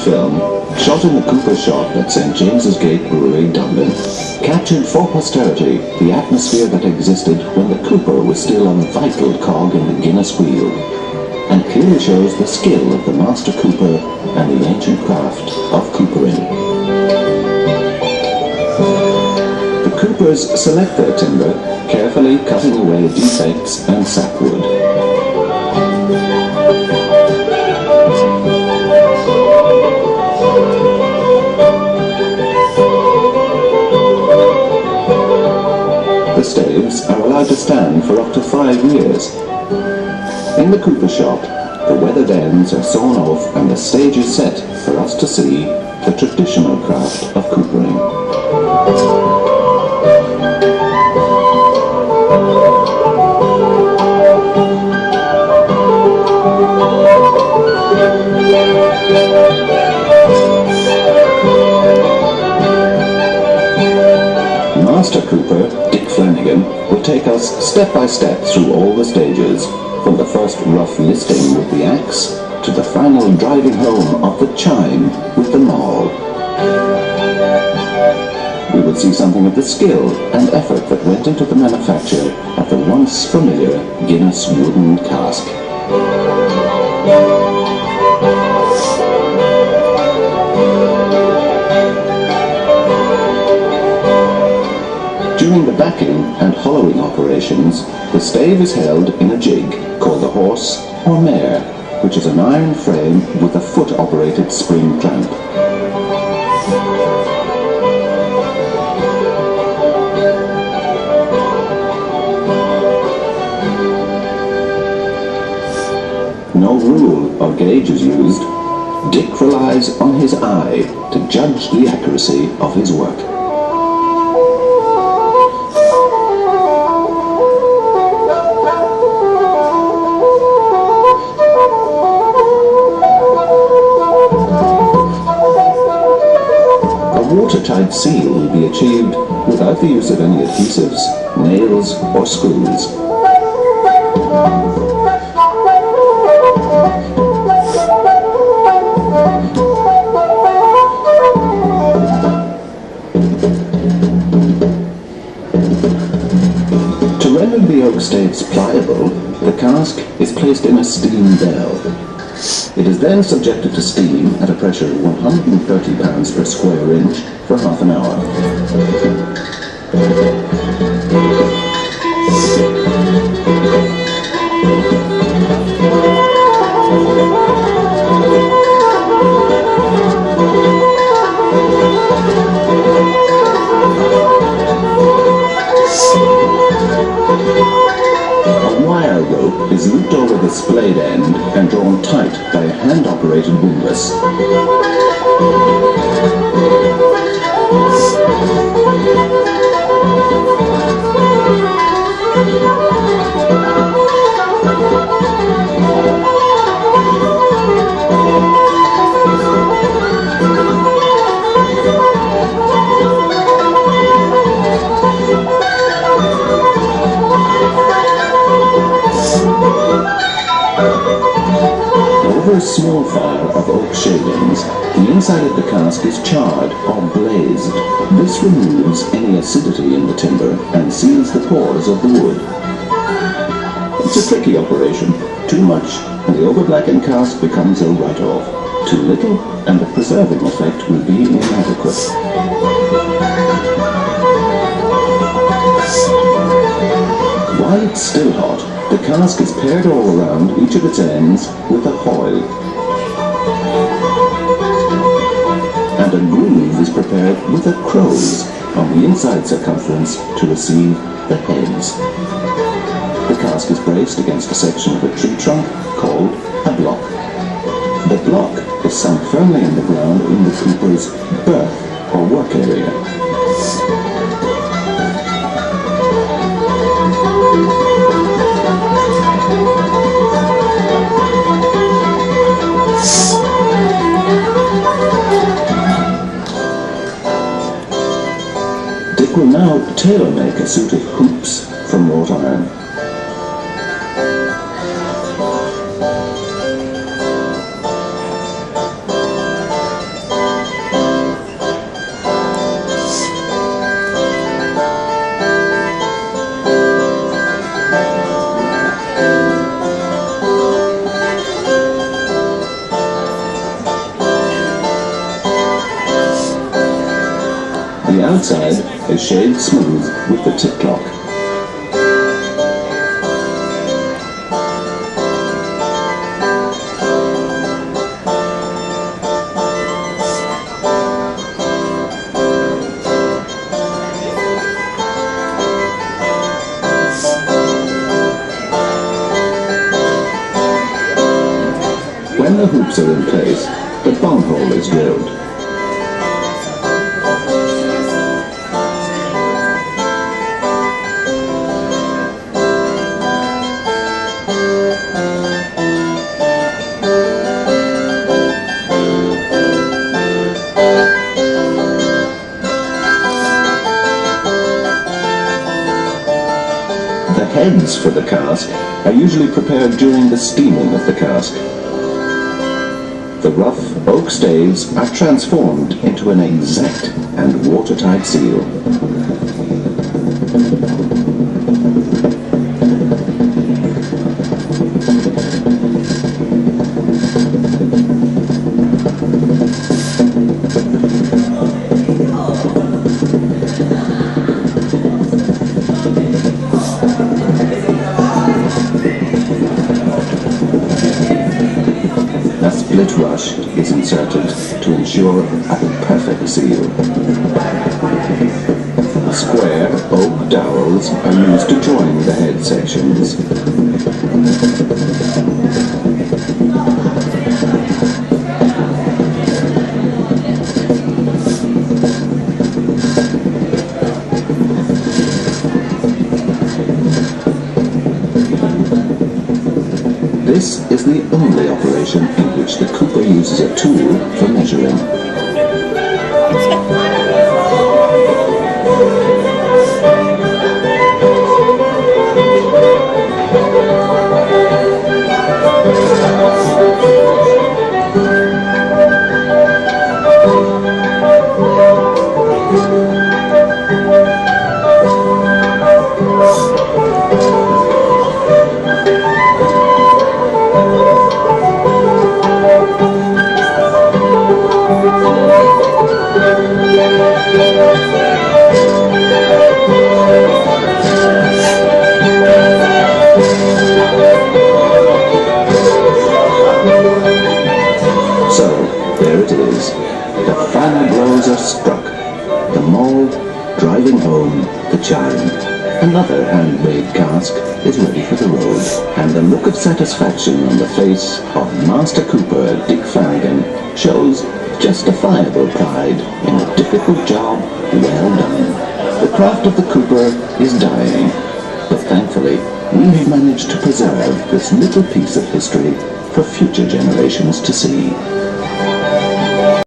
film, shot in the Cooper shop at St James's Gate Brewery, Dublin, captured for posterity the atmosphere that existed when the Cooper was still a vital cog in the Guinness wheel, and clearly shows the skill of the master cooper and the ancient craft of coopering. The coopers select their timber, carefully cutting away defects and sapwood. The staves are allowed to stand for up to 5 years. In the cooper shop, the weathered ends are sawn off and the stage is set for us to see the traditional craft of coopering. Master Cooper, will take us step by step through all the stages, from the first rough listing with the axe to the final driving home of the chime with the maul. We will see something of the skill and effort that went into the manufacture of the once familiar Guinness wooden cask. During the backing and hollowing operations, the stave is held in a jig called the horse or mare, which is an iron frame with a foot-operated spring clamp. No rule or gauge is used. Dick relies on his eye to judge the accuracy of his work. Watertight seal will be achieved without the use of any adhesives, nails or screws. To render the oak staves pliable, the cask is placed in a steam bell. It is then subjected to steam at a pressure of 130 pounds per square inch for half an hour. A wire rope is looped over the splayed end and drawn tight by a hand-operated windlass. Over a small fire of oak shavings, the inside of the cask is charred or blazed. This removes any acidity in the timber and seals the pores of the wood. It's a tricky operation. Too much, and the over-blackened cask becomes a write-off. Too little, and the preserving effect will be inadequate. While it's still hot, the cask is paired all around each of its ends with a hoil. And a groove is prepared with a croze on the inside circumference to receive the heads. The cask is braced against a section of a tree trunk called a block. The block is sunk firmly in the ground in the cooper's berth or work area. Dick will now tailor-make a suit of hoops from wrought iron. outside is shaved smooth with the tip clock. When the hoops are in place, the bung hole is drilled. The heads for the cask are usually prepared during the steaming of the cask. The rough oak staves are transformed into an exact and watertight seal. A split rush is inserted to ensure a perfect seal. Square oak dowels are used to join the head sections. This is the only operation in which the cooper uses a tool for measuring. The final blows are struck, the mould driving home the chime. Another handmade cask is ready for the road, and the look of satisfaction on the face of Master Cooper Dick Flanagan shows justifiable pride in a difficult job well done. The craft of the cooper is dying, but thankfully we have managed to preserve this little piece of history for future generations to see.